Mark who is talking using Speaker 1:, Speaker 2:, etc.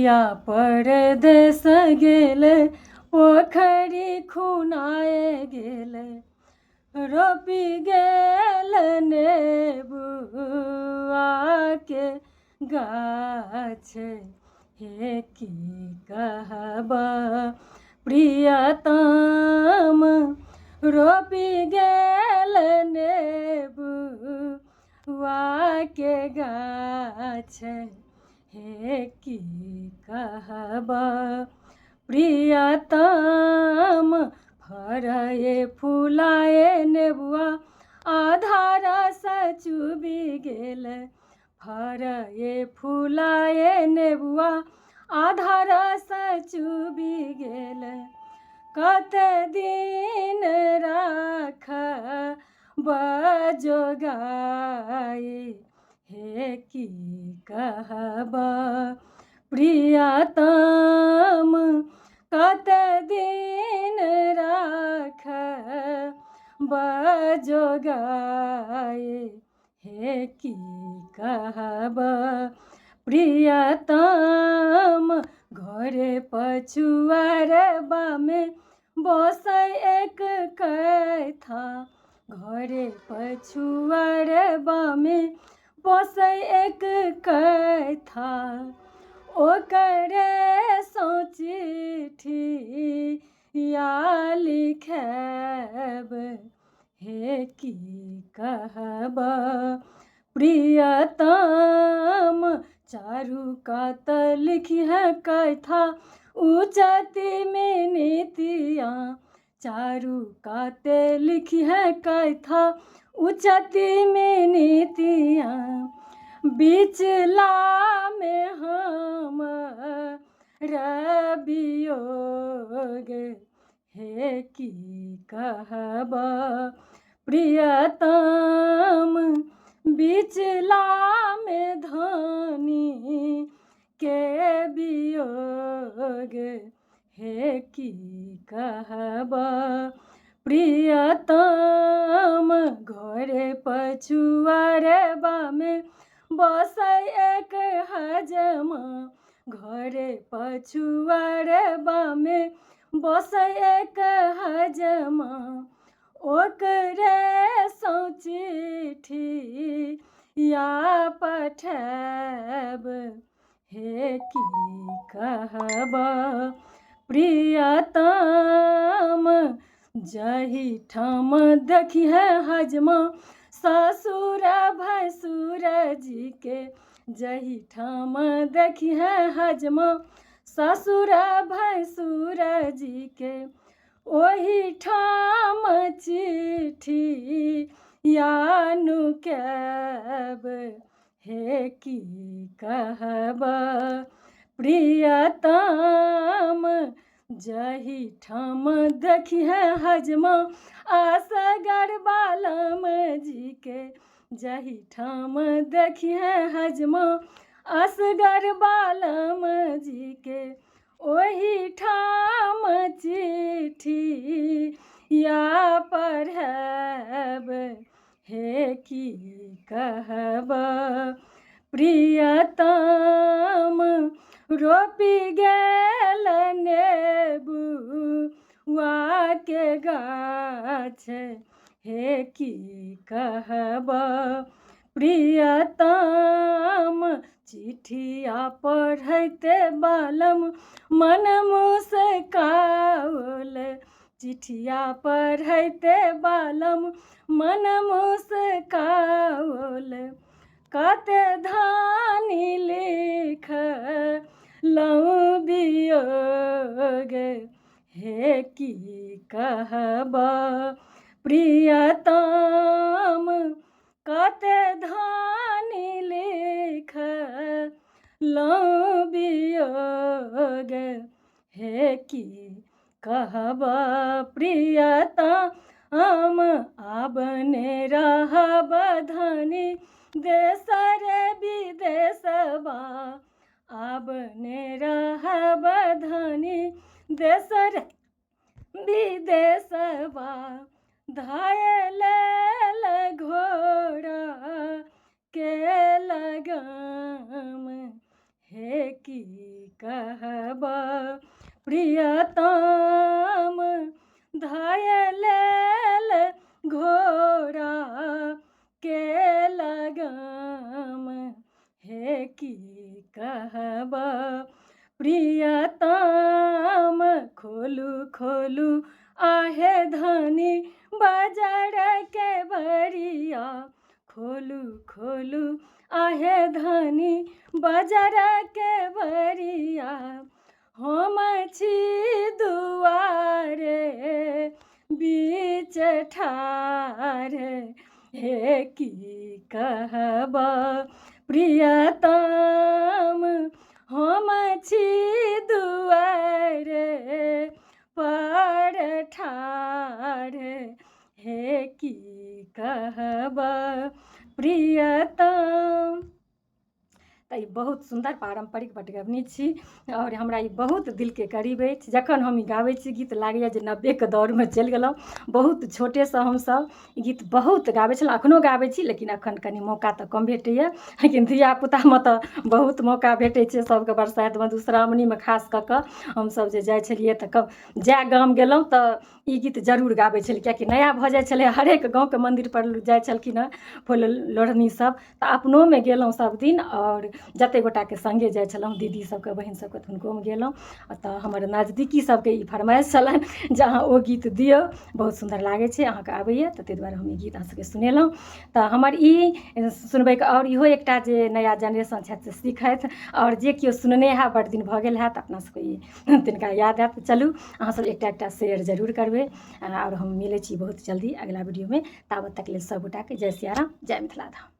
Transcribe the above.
Speaker 1: पिया परदेस गेले, पोखरी खुनाए गेले, रोपी गेल नेबुआ के गाछ। हे की कहबा प्रियतम, रोपी गेल नेबुआ के गाछ। हे की कहबा प्रियतम, फरए फुलाए नेबुआ आधा रस चुबि गेल। फरए फुलाए नेबुआ आधा रस चुबि गेल। कते दिन राखब जोगाए, हे की कहबा प्रियतम, कते दिन राखब जोगाए। हे की कहबा प्रियतम, घरे पछुआरबा में बसै एक कैथा। घरे पछुआरबा में बसै एक कैथा। ओकरे सँ चिट्ठिया लिखब। हे की कहबा प्रियतम, चारू कात लिखिह कैथा उचति में नीतिया। चारू काते लिखिह कैथा उचति में नीतिया। बिचला में हमर वियोग। हे की कहबा प्रियतम, बिचला में धनी के वियोग। हे की कहबा प्रियतम, घरे पछुआरबा में बसै एक हजमा। घरे पछुआरबा में बसै एक हजमा। ओकरे सँ चिट्ठिया पठाब। हे की कहबा प्रियतम, जही ठाम देखिह हजमा ससुर भैंसुर जी के। जही ठाम देखिह हजमा ससुर भैंसुर जी के, ओही ठाम चिट्ठिया नुकाब। हे की कहबा प्रियतम, जही ठाम देखिह हजमा असगर बालम जी के। जही ठाम देखिह हजमा असगर बालम जी के, ओही ठाम चिट्ठिया पढ़ब। हे की कहबा प्रियतम, रोपी गेल नेबुआ के गाछ। हे की कहबा प्रियतम, चिट्ठिया पढ़ैते बालम मन मुस्काओल। चिट्ठिया पढ़ैते बालम मन मुस्काओल। कते धानी लिखलहुँ वियोग। हे की कहबा प्रियतम, कते धानी लिखलहुँ वियोग। हे की कहबा प्रियतम, आब ने रहब धनी देशर विदेशबा। आब ने रहब धनी देशर विदेशबा। धायल घोड़ा के लगाम। हे की कहब प्रियतम धाय लेल घोड़ा के लगम, हे की कहब प्रियतम खोलू खोलू आहे धनी बाजार के बरिया, खोलू खोलू आहे धनी बाजार के बरिया, हम छी दुआरे बीच ठाढ़, हे की कहब प्रियतम हम छी दुआरे पर ठाढ़, हे की कहब प्रियतम। तऽ ई बहुत सुन्दर पारम्परिक पटगबनी छी आओर हमरा ई बहुत दिलके करीब अछि। जखन हम ई गाबै छी गीत लागैए जे 90के दौरमे चलि गेलहुँ। बहुत छोटेसँ हमसब ई गीत बहुत गाबै छलहुँ, एखनो गाबै छी, लेकिन एखन कनि मौका तऽ कम भेटैए, लेकिन धियापुतामे तऽ बहुत मौका भेटै छै। सबके बरसाइत मधुश्रावणीमे खास कऽ कऽ हमसब जे जाइ छलिए तऽ जै गाम गेलहुँ तऽ ई गीत जरूर गाबै छलिए, कियाकि नया भऽ जाइ छलै। हरेक गाँवके मन्दिरपर जाइ छलखिन हँ फुल लोढ़नी सब, तऽ अपनोमे गेलहुँ सब दिन, आओर जतेक गोटाके सङ्गे जाइ छलहुँ, दीदी सबके बहिन सबके, तऽ हुनकोमे गेलहुँ। तऽ हमर नजदीकी सबके ई फरमाइश छलनि जे अहाँ ओ गीत दिऔ, बहुत सुन्दर लागै छै, अहाँके आबैए, तऽ ताहि दुआरे हम ई गीत अहाँसबके सुनेलहुँ। तऽ हमर ई सुनबैके आओर इहो एकटा जे नया जेनरेशन छथि से सीखथि, आओर जे केओ सुनने हैब बड़ दिन भऽ गेल हैत अपना सबके ई तिनका याद हैत। चलू अहाँसब एकटा एकटा शेयर जरूर करबै, आओर हम मिलै छी बहुत जल्दी अगिला वीडियोमे। ताबत तक लेल सब गोटाके जय सिया राम, जय मिथिला धाम।